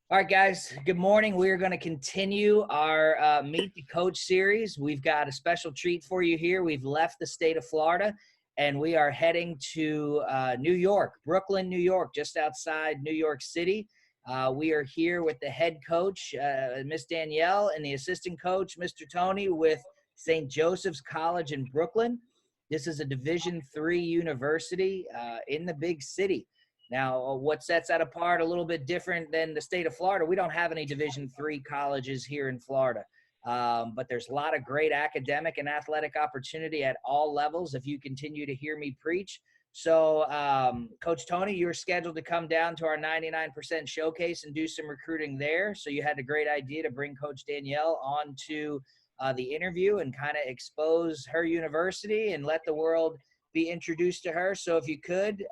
All right, guys, good morning. We're going to continue our Meet the Coach series. We've got a special treat for you here. We've left the state of Florida, and we are heading to New York, Brooklyn, New York, just outside New York City. We are here with the head coach, Miss Danielle, and the assistant coach, Mr. Tony, with St. Joseph's College in Brooklyn. This is a Division III university in the big city. Now, what sets that apart a little bit different than the state of Florida, we don't have any Division III colleges here in Florida, but there's a lot of great academic and athletic opportunity at all levels if you continue to hear me preach. So, Coach Tony, you're scheduled to come down to our 99% showcase and do some recruiting there. So you had a great idea to bring Coach Danielle on to the interview and kind of expose her university and let the world be introduced to her. So if you could,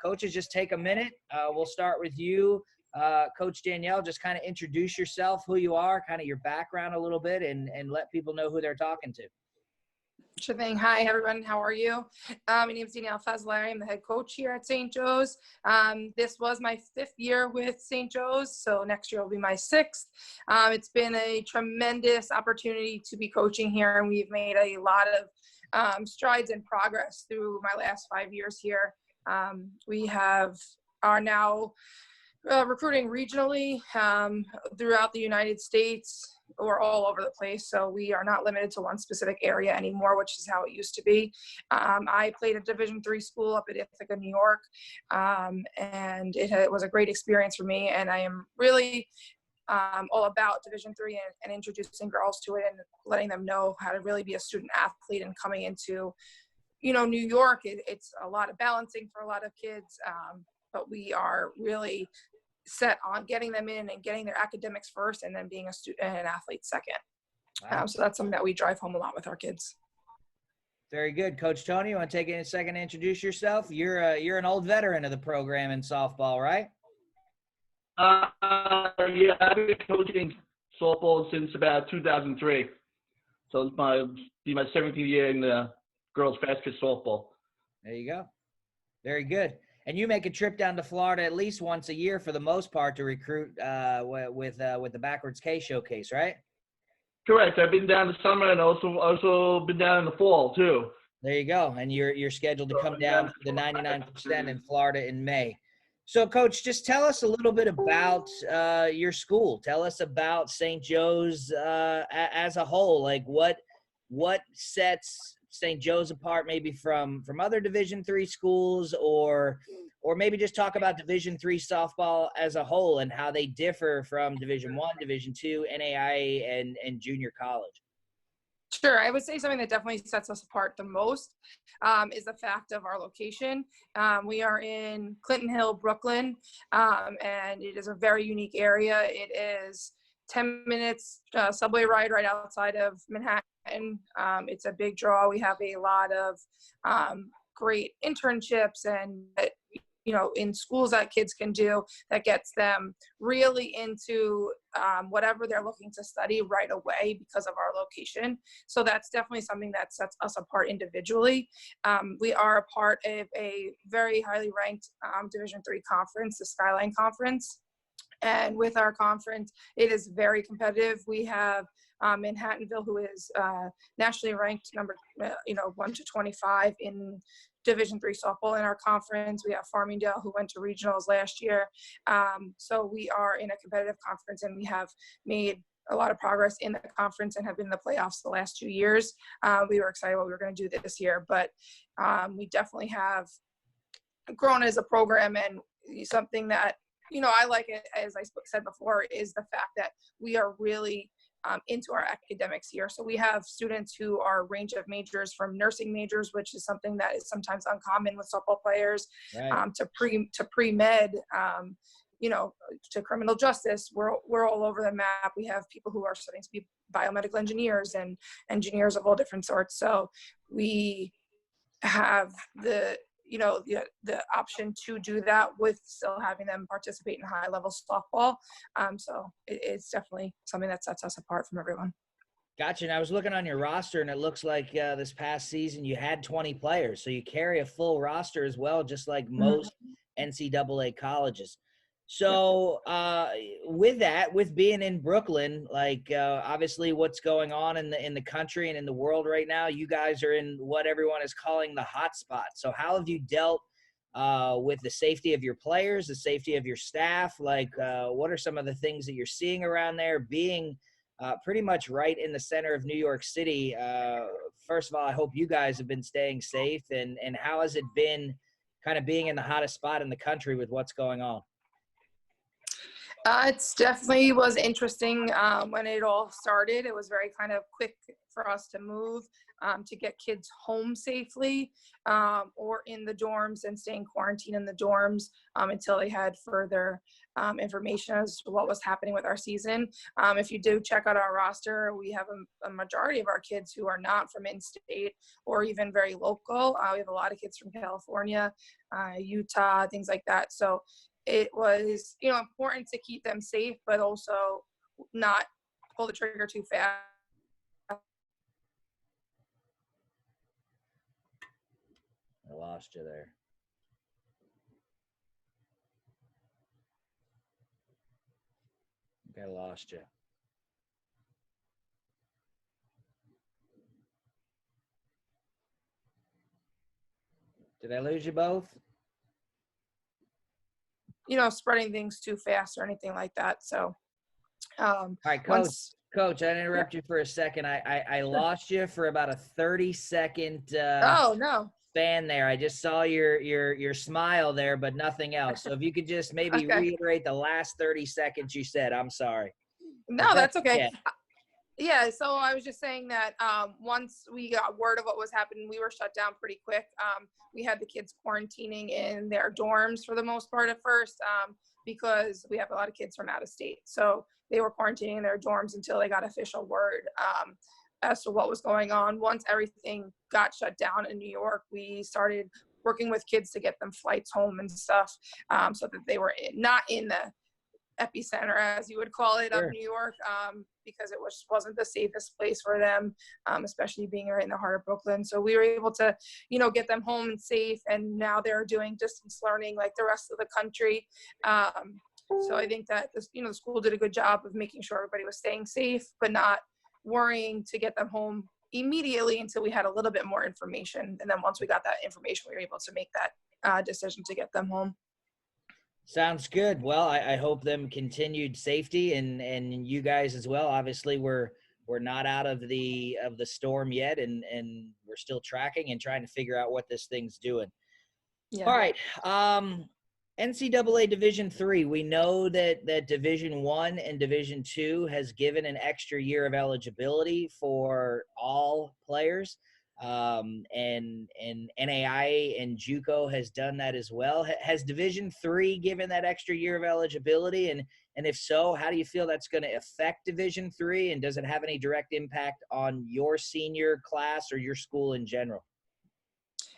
coaches, just take a minute. We'll start with you, Coach Danielle. Just kind of introduce yourself, who you are, kind of your background a little bit, and let people know who they're talking to. Sure thing. Hi, everyone. How are you? My name is Danielle Fazzolare. I'm the head coach here at St. Joe's. This was my 5th year with St. Joe's, so next year will be my 6th. It's been a tremendous opportunity to be coaching here, and we've made a lot of strides and progress through my last 5 years here. We are now recruiting regionally throughout the United States or all over the place. So we are not limited to one specific area anymore, which is how it used to be. I played at Division III school up at Ithaca, New York, and it was a great experience for me. And I am really all about Division III and introducing girls to it and letting them know how to really be a student athlete and coming into, New York. It's a lot of balancing for a lot of kids, but we are really set on getting them in and getting their academics first and then being a student and an athlete second. Wow. So that's something that we drive home a lot with our kids. Very good. Coach Tony, you want to take a second to introduce yourself? You're an old veteran of the program in softball, right? Yeah, I've been coaching softball since about 2003. So it's my 17th year in the girls fast pitch softball. There you go. Very good. And you make a trip down to Florida at least once a year for the most part to recruit with the Backwards K showcase, right? Correct. I've been down in the summer and also been down in the fall too. There you go. And you're scheduled to come down for the 99% in Florida in May. So, Coach, just tell us a little bit about your school. Tell us about St. Joe's as a whole. Like, what sets St. Joe's apart maybe from other Division III schools, or maybe just talk about Division III softball as a whole and how they differ from Division I, Division II, NAIA, and junior college. Sure. I would say something that definitely sets us apart the most is the fact of our location. We are in Clinton Hill, Brooklyn, and it is a very unique area. It is 10 minutes subway ride right outside of Manhattan. It's a big draw. We have a lot of great internships and in schools that kids can do that gets them really into whatever they're looking to study right away because of our location. So that's definitely something that sets us apart individually. We are a part of a very highly ranked Division III conference, the Skyline Conference. And with our conference, it is very competitive. We have Manhattanville, who is nationally ranked number 1 to 25 in Division III softball in our conference. We have Farmingdale, who went to regionals last year. So we are in a competitive conference, and we have made a lot of progress in the conference and have been in the playoffs the last 2 years. We were excited what we were going to do this year, but we definitely have grown as a program, and something that I like it, as I said before, is the fact that we are really into our academics here. So we have students who are a range of majors, from nursing majors, which is something that is sometimes uncommon with softball players, right, to pre-med, to criminal justice. We're all over the map. We have people who are studying to be biomedical engineers and engineers of all different sorts. So we have the option to do that with still having them participate in high level softball. So it's definitely something that sets us apart from everyone. Gotcha. And I was looking on your roster, and it looks like this past season you had 20 players. So you carry a full roster as well, just like most NCAA colleges. So with being in Brooklyn, like obviously what's going on in the country and in the world right now, you guys are in what everyone is calling the hot spot. So how have you dealt with the safety of your players, the safety of your staff? Like what are some of the things that you're seeing around there, being pretty much right in the center of New York City? First of all, I hope you guys have been staying safe, and how has it been kind of being in the hottest spot in the country with what's going on? It's definitely was interesting when it all started. It was very kind of quick for us to move to get kids home safely or in the dorms and staying quarantined in the dorms until they had further information as to what was happening with our season. If you do check out our roster, we have a majority of our kids who are not from in-state or even very local. We have a lot of kids from California, Utah, things like that. So it was, important to keep them safe, but also not pull the trigger too fast. I lost you there. I lost you. Did I lose you both? Spreading things too fast or anything like that. So, all right, Coach, I interrupt you for a second. I lost you for about a 30-second oh no span there. I just saw your smile there, but nothing else. So if you could just maybe reiterate the last 30 seconds you said. I'm sorry. No, that's okay. Yeah, so I was just saying that once we got word of what was happening, we were shut down pretty quick. We had the kids quarantining in their dorms for the most part at first because we have a lot of kids from out of state. So they were quarantining in their dorms until they got official word as to what was going on. Once everything got shut down in New York, we started working with kids to get them flights home and stuff so that they were not in the epicenter, as you would call it, of New York, because it wasn't the safest place for them, especially being right in the heart of Brooklyn. So we were able to, get them home and safe, and now they're doing distance learning like the rest of the country. So I think that the school did a good job of making sure everybody was staying safe, but not worrying to get them home immediately until we had a little bit more information. And then once we got that information, we were able to make that decision to get them home. Sounds good. Well, I hope them continued safety and you guys as well. Obviously, we're not out of the storm yet, and we're still tracking and trying to figure out what this thing's doing. Yeah. All right. NCAA Division III. We know that Division I and Division II has given an extra year of eligibility for all players. And NAIA and JUCO has done that as well. Has Division III given that extra year of eligibility? And if so, how do you feel that's going to affect Division III? And does it have any direct impact on your senior class or your school in general?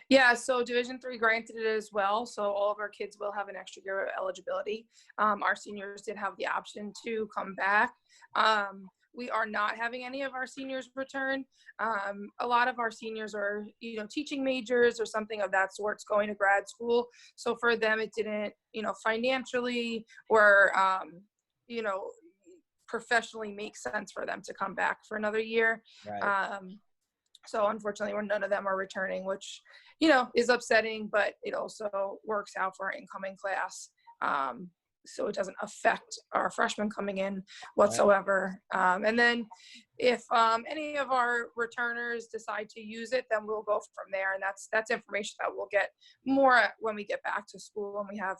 Yeah, so Division III granted it as well. So all of our kids will have an extra year of eligibility. Our seniors did have the option to come back. We are not having any of our seniors return. A lot of our seniors are, teaching majors or something of that sort, going to grad school. So for them, it didn't, financially or, professionally make sense for them to come back for another year. Right. So unfortunately, none of them are returning, which, is upsetting, but it also works out for our incoming class. So it doesn't affect our freshmen coming in whatsoever. And then if any of our returners decide to use it, then we'll go from there. And that's information that we'll get more when we get back to school, when we have,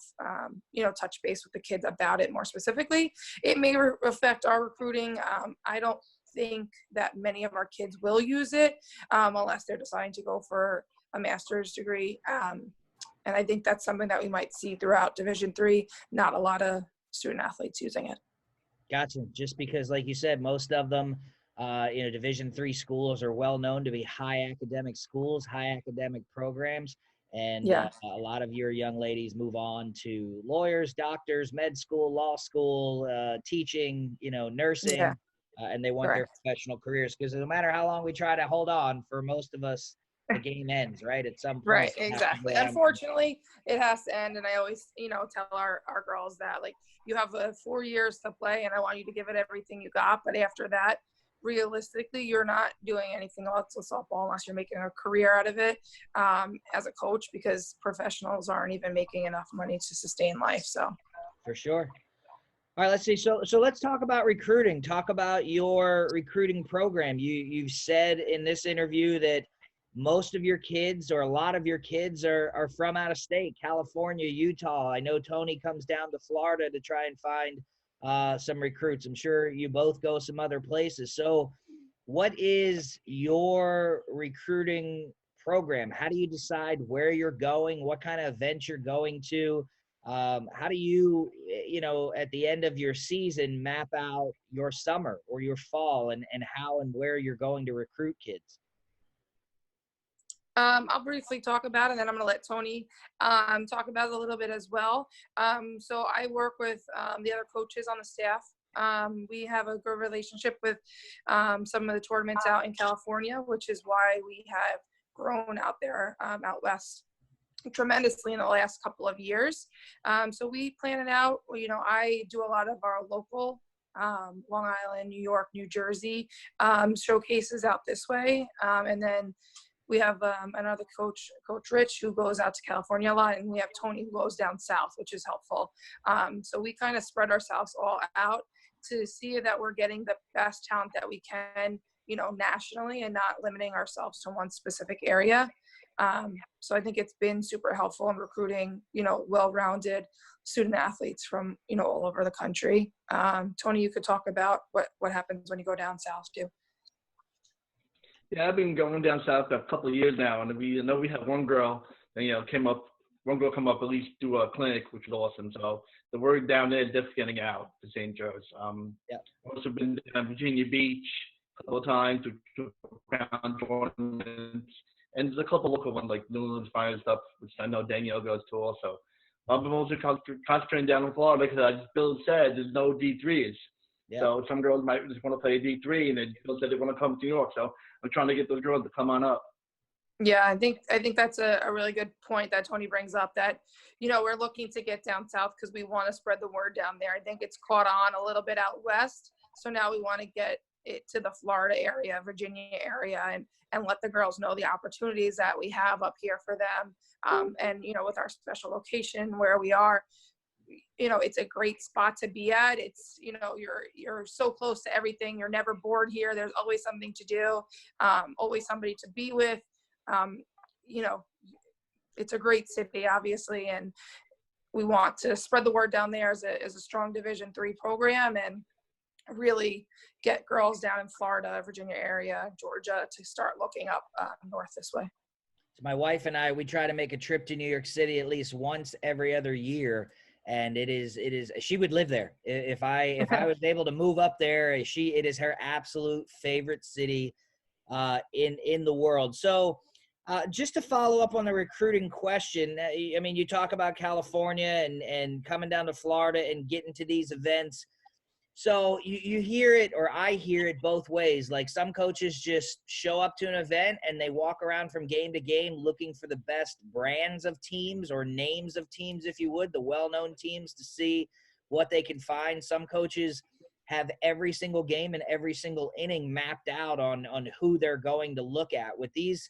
touch base with the kids about it more specifically. It may affect our recruiting. I don't think that many of our kids will use it unless they're deciding to go for a master's degree. And I think that's something that we might see throughout Division III, not a lot of student athletes using it. Gotcha. Just because, like you said, most of them, Division III schools are well known to be high academic schools, high academic programs. And a lot of your young ladies move on to lawyers, doctors, med school, law school, teaching, nursing. Yeah. And they want their professional careers, because no matter how long we try to hold on, for most of us, the game ends, right? At some point. Right, exactly. Unfortunately, it has to end. And I always, tell our girls that, like, you have 4 years to play and I want you to give it everything you got. But after that, realistically, you're not doing anything else with softball unless you're making a career out of it as a coach, because professionals aren't even making enough money to sustain life. So for sure. All right, let's see. So let's talk about recruiting. Talk about your recruiting program. You've said in this interview that most of your kids, or a lot of your kids, are from out of state, California, Utah. I know Tony comes down to Florida to try and find some recruits. I'm sure you both go some other places. So what is your recruiting program? How do you decide where you're going? What kind of events you're going to? How do you, at the end of your season, map out your summer or your fall and how and where you're going to recruit kids? I'll briefly talk about it, and then I'm going to let Tony talk about it a little bit as well. So I work with the other coaches on the staff. We have a good relationship with some of the tournaments out in California, which is why we have grown out there out west tremendously in the last couple of years. So we plan it out. I do a lot of our local Long Island, New York, New Jersey showcases out this way. And then we have another coach, Coach Rich, who goes out to California a lot, and we have Tony who goes down south, which is helpful. So we kind of spread ourselves all out to see that we're getting the best talent that we can, nationally, and not limiting ourselves to one specific area. So I think it's been super helpful in recruiting, well-rounded student athletes from, all over the country. Tony, you could talk about what happens when you go down south too. Yeah, I've been going down south a couple of years now, and I know we have one girl that come up at least do a clinic, which is awesome. So the word down there is definitely getting out to St. Joe's. Yeah. I've also been to Virginia Beach a couple of times to crown tournaments, and there's a couple local ones like New England's Fire stuff, which I know Danielle goes to also. I'm also concentrating down in Florida because, as Bill said, there's no D3s. Yeah. So some girls might just want to play D3, and then Bill said they want to come to New York. So I'm trying to get those girls to come on up. Yeah, I think that's a really good point that Tony brings up, that, we're looking to get down south because we want to spread the word down there. I think it's caught on a little bit out west. So now we want to get it to the Florida area, Virginia area, and let the girls know the opportunities that we have up here for them. And, with our special location where we are, it's a great spot to be at. It's, you're so close to everything. You're never bored here. There's always something to do, always somebody to be with. It's a great city, obviously, and we want to spread the word down there as a strong Division III program, and really get girls down in Florida, Virginia area, Georgia, to start looking up north this way. So my wife and I, we try to make a trip to New York City at least once every other year. And it is, she would live there. If I was able to move up there, it is her absolute favorite city in the world. So just to follow up on the recruiting question, I mean, you talk about California and coming down to Florida and getting to these events. So you hear it, or I hear it both ways. Like, some coaches just show up to an event and they walk around from game to game looking for the best brands of teams or names of teams, if you would, the well-known teams, to see what they can find. Some coaches have every single game and every single inning mapped out on who they're going to look at. With these,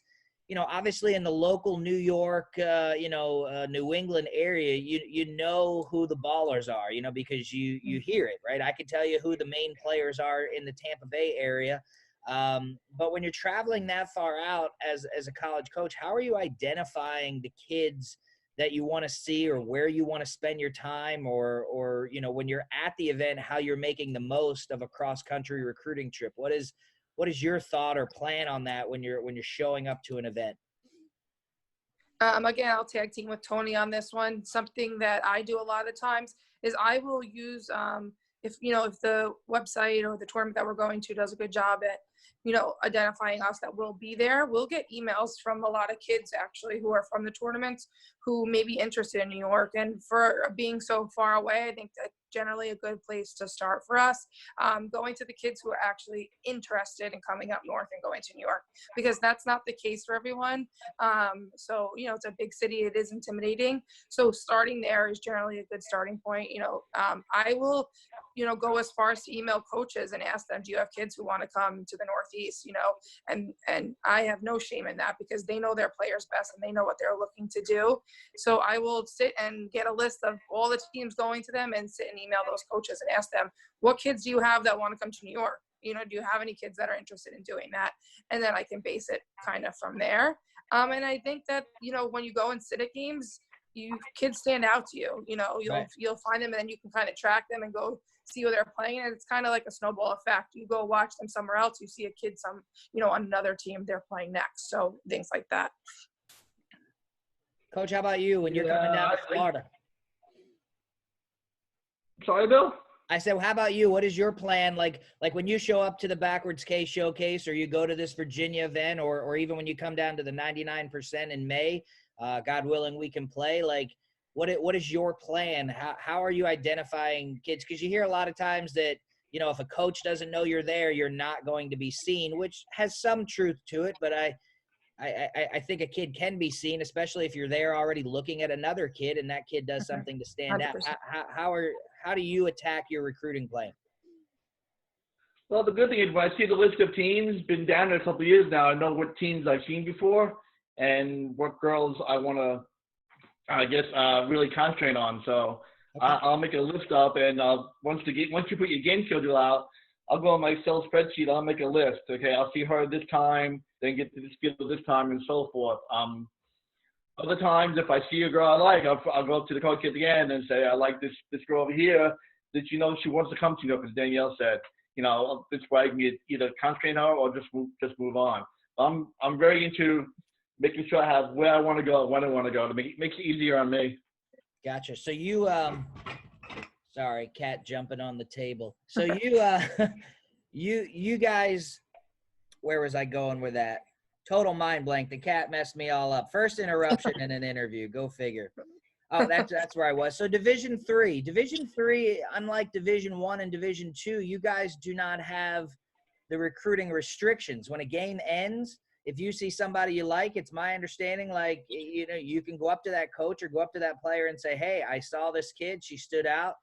obviously in the local New York, New England area, you know who the ballers are, because you hear it, right? I can tell you who the main players are in the Tampa Bay area. But when you're traveling that far out as a college coach, how are you identifying the kids that you want to see, or where you want to spend your time, or when you're at the event, how you're making the most of a cross-country recruiting trip? What is your thought or plan on that when you're showing up to an event? Again, I'll tag team with Tony on this one. Something that I do a lot of times is I will use, if the website or the tournament that we're going to does a good job at, identifying us that will be there, we'll get emails from a lot of kids actually who are from the tournaments who may be interested in New York. And for being so far away, I think that generally a good place to start for us. Going to the kids who are actually interested in coming up north and going to New York, because that's not the case for everyone. So, you know, it's a big city. It is intimidating. So starting there is generally a good starting point. You know, I will, you know, go as far as to email coaches and ask them, do you have kids who want to come to the Northeast, you know, and I have no shame in that, because they know their players best and they know what they're looking to do. So I will sit and get a list of all the teams going to them and sit and email those coaches and ask them, what kids do you have that want to come to New York? You know, do you have any kids that are interested in doing that? And then I can base it kind of from there. And I think that, you know, when you go and sit at games, kids stand out to you. You know, you'll find them, and then you can kind of track them and go see who they're playing. And it's kind of like a snowball effect. You go watch them somewhere else, you see a kid you know, on another team they're playing next. So things like that. Coach, how about you when you're coming down to Florida? Sorry, Bill? I said, how about you? What is your plan? Like when you show up to the Backwards K showcase, or you go to this Virginia event, or even when you come down to the 99% in May, God willing, we can play. Like, what is your plan? How are you identifying kids? Because you hear a lot of times that, you know, if a coach doesn't know you're there, you're not going to be seen, which has some truth to it. But I think a kid can be seen, especially if you're there already looking at another kid and that kid does something to stand 100%. out. How do you attack your recruiting plan? Well, the good thing is when I see the list of teams, been down there a couple of years now, I know what teams I've seen before and what girls I want to, I guess, really concentrate on. So okay. I'll make a list up, and once you put your game schedule out, I'll go on my Excel spreadsheet. I'll make a list. Okay, I'll see her this time, then get to this field this time, and so forth. Other times, if I see a girl I like, I'll go up to the coach at the end and say, I like this girl over here. Did you know she wants to come to you? Because Danielle said, you know, this way I can either concentrate on her or just move on. I'm very into making sure I have where I want to go, when I want to go, to make it easier on me. Gotcha. So you, sorry, cat jumping on the table. So you, you guys, where was I going with that? Total mind blank. The cat messed me all up. First interruption in an interview. Go figure. Oh, that's where I was. So Division III, unlike Division I and Division II, you guys do not have the recruiting restrictions. When a game ends, if you see somebody you like, it's my understanding, like, you know, you can go up to that coach or go up to that player and say, hey, I saw this kid, she stood out.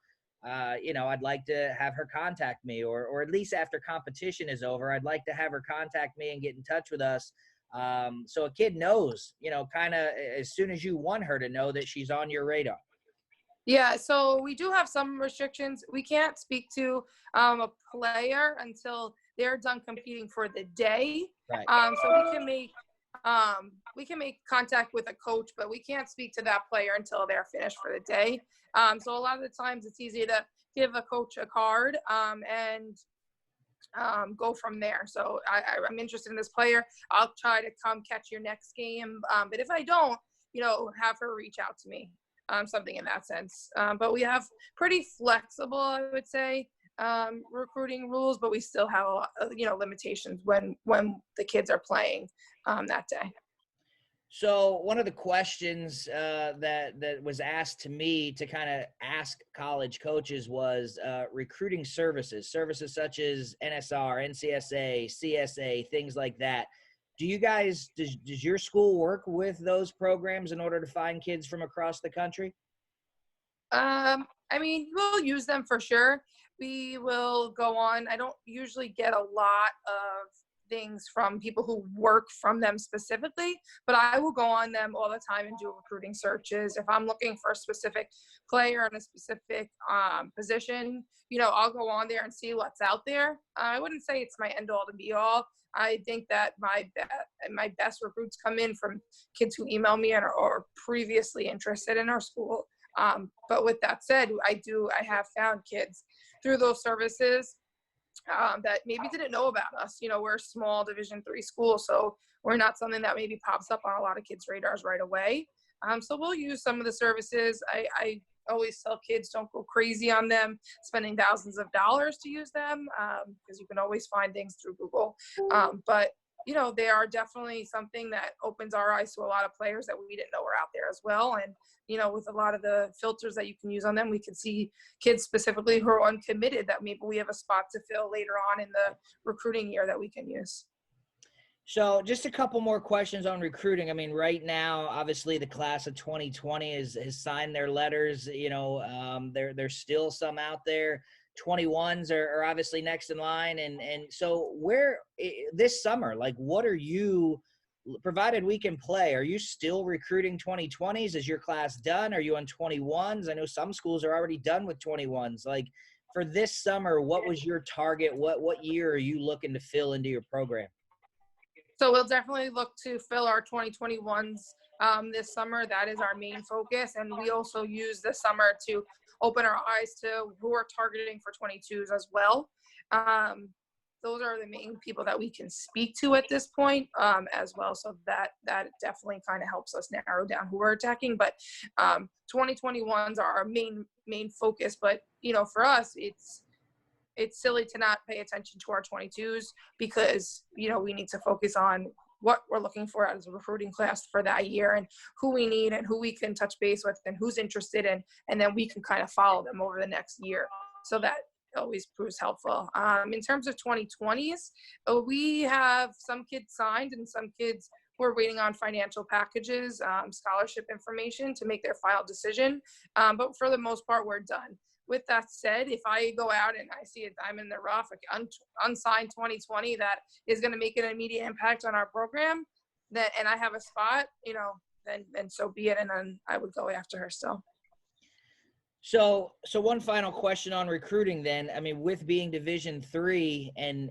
You know, I'd like to have her contact me, or at least after competition is over, I'd like to have her contact me and get in touch with us. So a kid knows, you know, kind of as soon as you want her to know that she's on your radar. Yeah, so we do have some restrictions. We can't speak to a player until they're done competing for the day. Right. So we can make contact with a coach, but we can't speak to that player until they're finished for the day. So a lot of the times it's easy to give a coach a card and go from there. So I'm interested in this player. I'll try to come catch your next game. But if I don't, you know, have her reach out to me, something in that sense. But we have pretty flexible, I would say, recruiting rules, but we still have, you know, limitations when the kids are playing that day. So one of the questions that was asked to me to kind of ask college coaches was recruiting services such as NSR, NCSA, CSA, things like that. Do you guys, does your school work with those programs in order to find kids from across the country? I mean, we'll use them for sure. We will go on. I don't usually get a lot of things from people who work from them specifically, but I will go on them all the time and do recruiting searches. If I'm looking for a specific player in a specific position, you know, I'll go on there and see what's out there. I wouldn't say it's my end all to be all. I think that my best recruits come in from kids who email me and are previously interested in our school. But with that said, I have found kids through those services that maybe didn't know about us. You know, we're a small Division III school, so we're not something that maybe pops up on a lot of kids' radars right away. So we'll use some of the services. I always tell kids, don't go crazy on them, spending thousands of dollars to use them, because you can always find things through Google. But they are definitely something that opens our eyes to a lot of players that we didn't know were out there as well. And, with a lot of the filters that you can use on them, we can see kids specifically who are uncommitted that maybe we have a spot to fill later on in the recruiting year that we can use. So just a couple more questions on recruiting. I mean, right now, obviously the class of 2020 has signed their letters. There's still some out there. 21s are obviously next in line. And so where this summer, like what are you, provided we can play, are you still recruiting 2020s? Is your class done? Are you on 21s? I know some schools are already done with 21s. Like for this summer, what was your target? What year are you looking to fill into your program? So we'll definitely look to fill our 2021s this summer. That is our main focus. And we also use this summer to open our eyes to who we're targeting for 22s as well. Those are the main people that we can speak to at this point as well. So that definitely kind of helps us narrow down who we're attacking. But 2021s are our main focus. But, for us, it's silly to not pay attention to our 22s because, we need to focus on what we're looking for as a recruiting class for that year and who we need and who we can touch base with and who's interested in, and then we can kind of follow them over the next year. So that always proves helpful. In terms of 2020s, we have some kids signed and some kids who are waiting on financial packages, scholarship information to make their final decision. But for the most part, we're done. With that said, if I go out and I see a diamond in the rough, unsigned 2020 that is going to make an immediate impact on our program, and I have a spot, then so be it. And then I would go after her still. So one final question on recruiting then. I mean, with being Division III and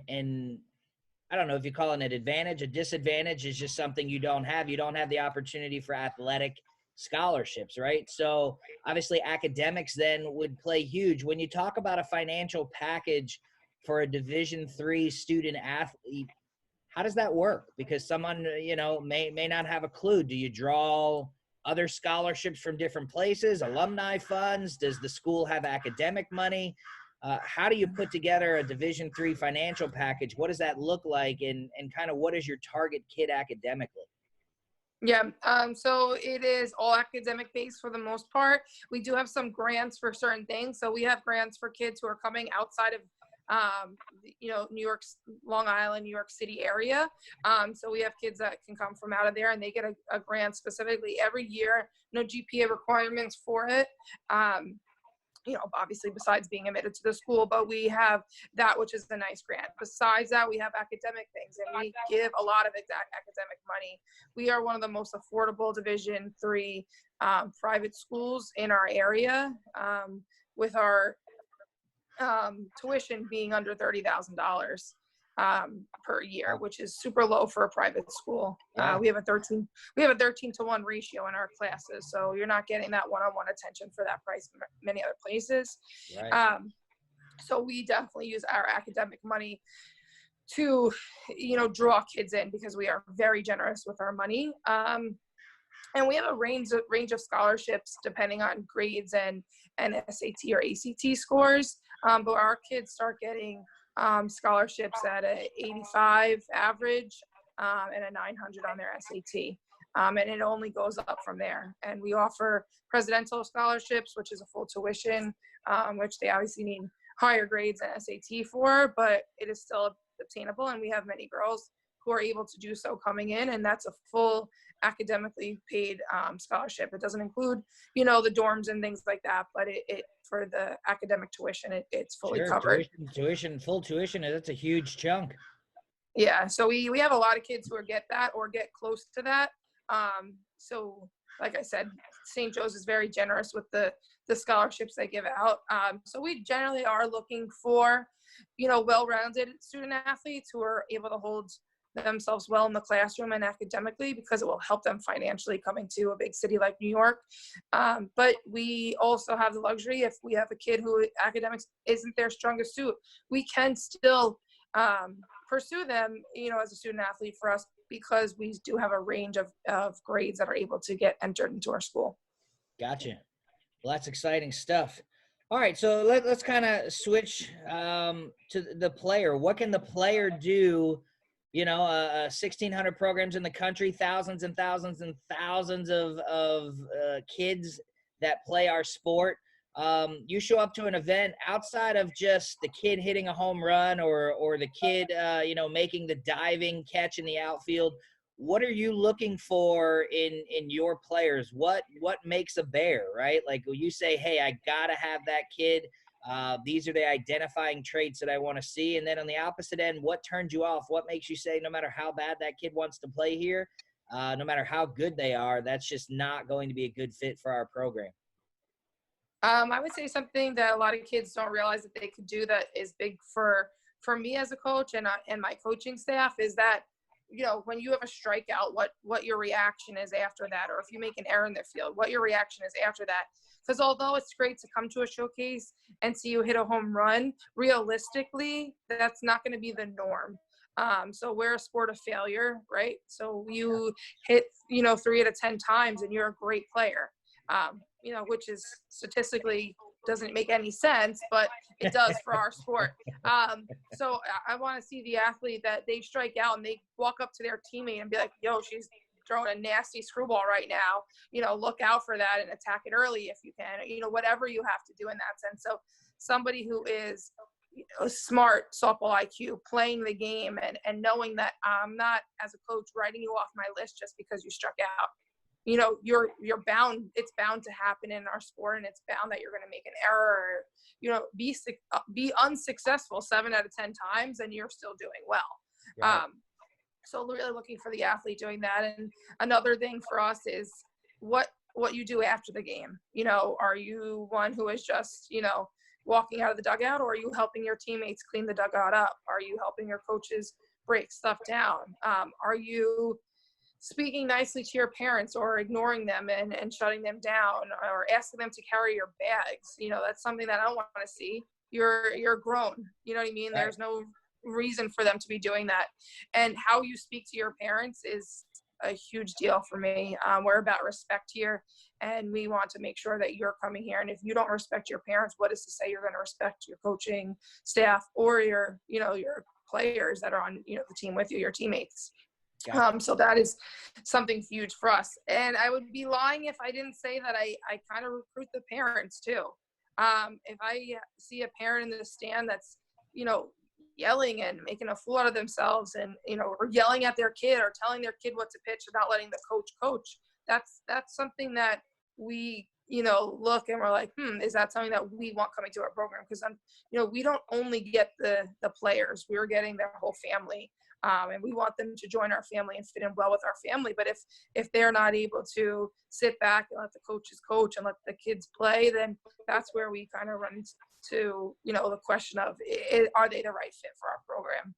I don't know if you call it an advantage, a disadvantage is just something you don't have. You don't have the opportunity for athletic scholarships, right? So obviously academics then would play huge. When you talk about a financial package for a Division III student athlete, how does that work? Because someone, may not have a clue. Do you draw other scholarships from different places, alumni funds? Does the school have academic money? How do you put together a Division III financial package? What does that look like? And kind of what is your target kid academically? Yeah, so it is all academic based for the most part. We do have some grants for certain things. So we have grants for kids who are coming outside of, New York, Long Island, New York City area. So we have kids that can come from out of there and they get a grant specifically every year, no GPA requirements for it. Obviously besides being admitted to the school, but we have that, which is a nice grant. Besides that, we have academic things and we give a lot of academic money. We are one of the most affordable Division III private schools in our area, with our tuition being under $30,000 per year, which is super low for a private school. Yeah. We have a 13-to-1 ratio in our classes, so you're not getting that one-on-one attention for that price in many other places. Right. So we definitely use our academic money to, draw kids in because we are very generous with our money. And we have a range of scholarships depending on grades and SAT or ACT scores. But our kids start getting scholarships at a 85 average and a 900 on their SAT. And it only goes up from there. And we offer presidential scholarships, which is a full tuition, which they obviously need higher grades than SAT for, but it is still obtainable. And we have many girls who are able to do so coming in, and that's a full academically paid scholarship. It doesn't include, the dorms and things like that, but it for the academic tuition, it's fully covered. Full tuition, that's a huge chunk. Yeah, so we have a lot of kids who get that or get close to that. So like I said, St. Joe's is very generous with the scholarships they give out. So we generally are looking for, well-rounded student athletes who are able to hold themselves well in the classroom and academically, because it will help them financially coming to a big city like New York. But we also have the luxury, if we have a kid who academics isn't their strongest suit, we can still pursue them, as a student athlete for us, because we do have a range of grades that are able to get entered into our school. Gotcha. Well, that's exciting stuff. All right, so let's kind of switch to the player. What can the player do 1,600 programs in the country, thousands and thousands and thousands of kids that play our sport. You show up to an event outside of just the kid hitting a home run or the kid, making the diving catch in the outfield. What are you looking for in your players? What makes a bear, right? Like when you say, hey, I gotta have that kid. These are the identifying traits that I want to see. And then on the opposite end, what turns you off? What makes you say, no matter how bad that kid wants to play here, no matter how good they are, that's just not going to be a good fit for our program? I would say something that a lot of kids don't realize that they could do that is big for me as a coach and my coaching staff is that, when you have a strikeout, what your reaction is after that, or if you make an error in the field, what your reaction is after that. Because although it's great to come to a showcase and see you hit a home run, realistically, that's not going to be the norm. So we're a sport of failure, right? So you hit, 3 out of 10 times and you're a great player, which is statistically doesn't make any sense, but it does for our sport. So I want to see the athlete that they strike out and they walk up to their teammate and be like, yo, she's throwing a nasty screwball right now. Look out for that and attack it early if you can, whatever you have to do in that sense. So somebody who is a smart softball IQ, playing the game and knowing that I'm not, as a coach, writing you off my list just because you struck out. You're bound, it's bound to happen in our sport, and it's bound that you're going to make an error, or, be unsuccessful 7 out of 10 times and you're still doing well. Right. So really looking for the athlete doing that. And another thing for us is what you do after the game. Are you one who is just, walking out of the dugout, or are you helping your teammates clean the dugout up? Are you helping your coaches break stuff down? Are you speaking nicely to your parents or ignoring them and shutting them down or asking them to carry your bags? That's something that I don't want to see. You're grown. You know what I mean? Right. There's no reason for them to be doing that. And how you speak to your parents is a huge deal for me. We're about respect here, and we want to make sure that you're coming here. And if you don't respect your parents, what is to say you're going to respect your coaching staff or your players that are on, the team with you, your teammates. So that is something huge for us. And I would be lying if I didn't say that I kind of recruit the parents too. If I see a parent in the stand that's, yelling and making a fool out of themselves and, or yelling at their kid or telling their kid what to pitch or not letting the coach, that's something that we, look and we're like, is that something that we want coming to our program? Because, we don't only get the players, we're getting their whole family. And we want them to join our family and fit in well with our family. But if they're not able to sit back and let the coaches coach and let the kids play, then that's where we kind of run to, the question of, are they the right fit for our program?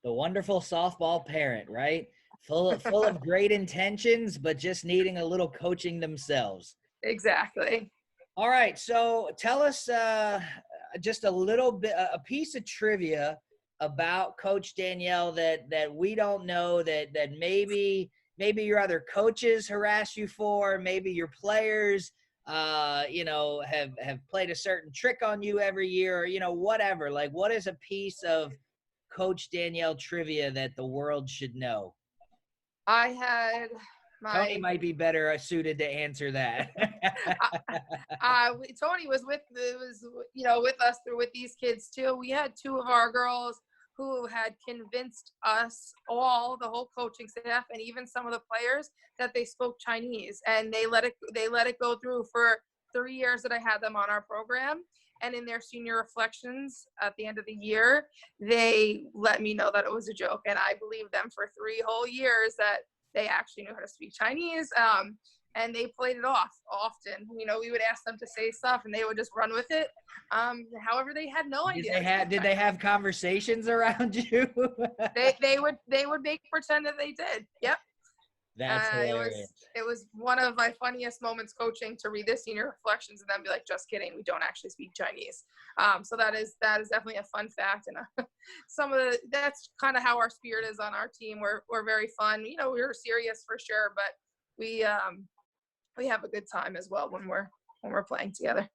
The wonderful softball parent, right? Full of great intentions, but just needing a little coaching themselves. Exactly. All right. So tell us just a little bit, a piece of trivia about Coach Danielle that we don't know, that maybe your other coaches harass you for, maybe your players have played a certain trick on you every year, or whatever. Like, what is a piece of Coach Danielle trivia that the world should know? I had Tony might be better suited to answer that. Tony was with us with these kids too. We had 2 of our girls who had convinced us all, the whole coaching staff, and even some of the players, that they spoke Chinese, and they let it go through for 3 years that I had them on our program. And in their senior reflections at the end of the year, they let me know that it was a joke, and I believed them for 3 whole years that they actually knew how to speak Chinese. And they played it off often. We would ask them to say stuff and they would just run with it. However, they had no idea. Did they have conversations around you? they would make pretend that they did. Yep. That's hilarious. It was one of my funniest moments coaching, to read the senior reflections and then be like, just kidding, we don't actually speak Chinese. So that is definitely a fun fact. And that's kind of how our spirit is on our team. We're very fun. We're serious for sure, but we have a good time as well when we're playing together.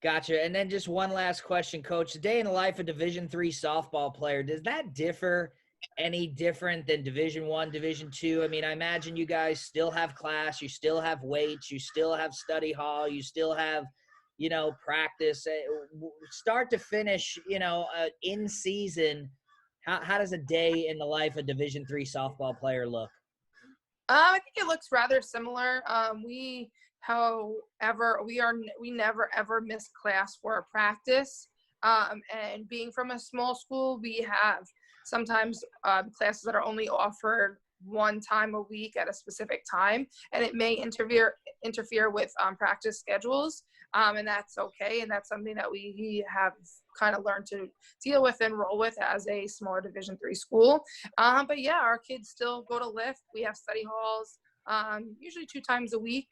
Gotcha. And then just one last question, Coach. The day in the life of Division III softball player, does that differ any different than Division I, Division II? I mean, I imagine you guys still have class, you still have weights, you still have study hall, you still have, you know, practice. Start to finish, you know, in season, how does a day in the life of Division III softball player look? I think it looks rather similar. However, we never ever miss class for a practice. And being from a small school, we have sometimes classes that are only offered one time a week at a specific time, and it may interfere with practice schedules. And that's okay, and that's something that we have kind of learned to deal with and roll with as a smaller Division III school. But yeah, our kids still go to lift. We have study halls, usually 2 times a week.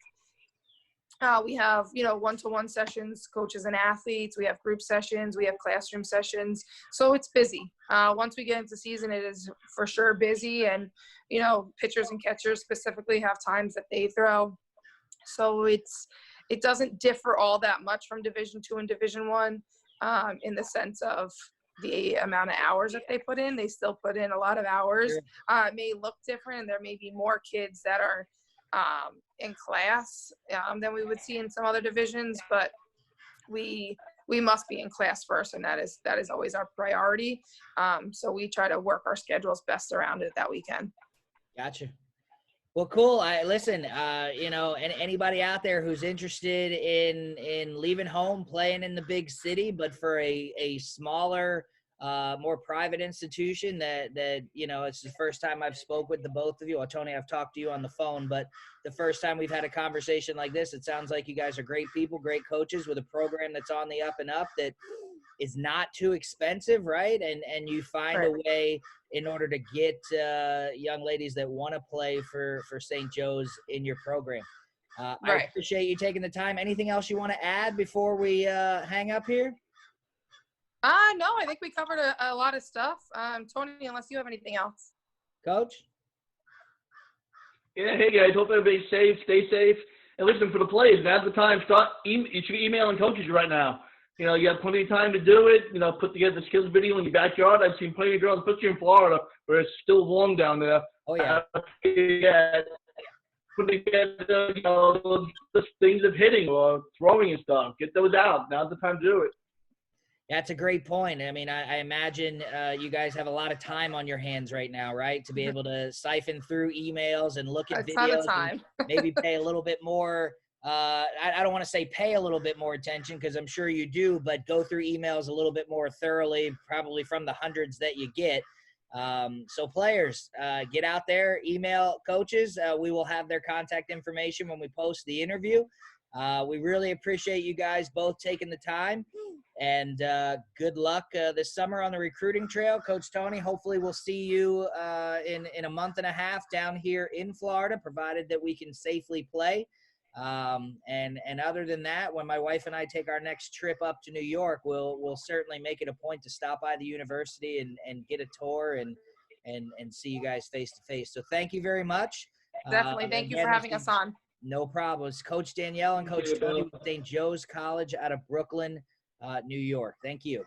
We have, you know, one-to-one sessions, coaches and athletes. We have group sessions. We have classroom sessions. So it's busy. Once we get into season, it is for sure busy. And, you know, pitchers and catchers specifically have times that they throw. So it doesn't differ all that much from Division II and Division I, in the sense of the amount of hours that they put in. They still put in a lot of hours. It may look different, and there may be more kids that are in class than we would see in some other divisions, but we must be in class first, and that is always our priority. So we try to work our schedules best around it that we can. Gotcha. Well, cool. Listen, you know, and anybody out there who's interested in leaving home, playing in the big city, but for a smaller, more private institution that, you know, it's the first time I've spoke with the both of you. Well, Tony, I've talked to you on the phone, but the first time we've had a conversation like this, it sounds like you guys are great people, great coaches with a program that's on the up and up that is not too expensive, right? And you find a way in order to get young ladies that want to play for St. Joe's in your program. I appreciate you taking the time. Anything else you want to add before we hang up here? No, I think we covered a lot of stuff. Tony, unless you have anything else. Coach? Yeah, hey guys, hope everybody's safe, stay safe. And listen, for the players, now's the time. You should be emailing coaches right now. You know, you have plenty of time to do it. You know, put together the skills video in your backyard. I've seen plenty of girls, especially in Florida, where it's still warm down there. Oh, yeah. Put together, you know, those things of hitting or throwing and stuff. Get those out. Now's the time to do it. That's a great point. I mean, I imagine you guys have a lot of time on your hands right now, right? To be able to siphon through emails and look at videos. And maybe pay a little bit more. I don't want to say pay a little bit more attention, because I'm sure you do, but go through emails a little bit more thoroughly, probably from the hundreds that you get. So players, get out there, email coaches. We will have their contact information when we post the interview. We really appreciate you guys both taking the time, and good luck this summer on the recruiting trail. Coach Tony, hopefully we'll see you in a month and a half down here in Florida, provided that we can safely play. And other than that, when my wife and I take our next trip up to New York, we'll certainly make it a point to stop by the university and get a tour and see you guys face to face. So thank you very much. Definitely. Thank you for having us on. No problem. It's Coach Danielle and Coach Tony with St. Joe's College out of Brooklyn, New York. Thank you.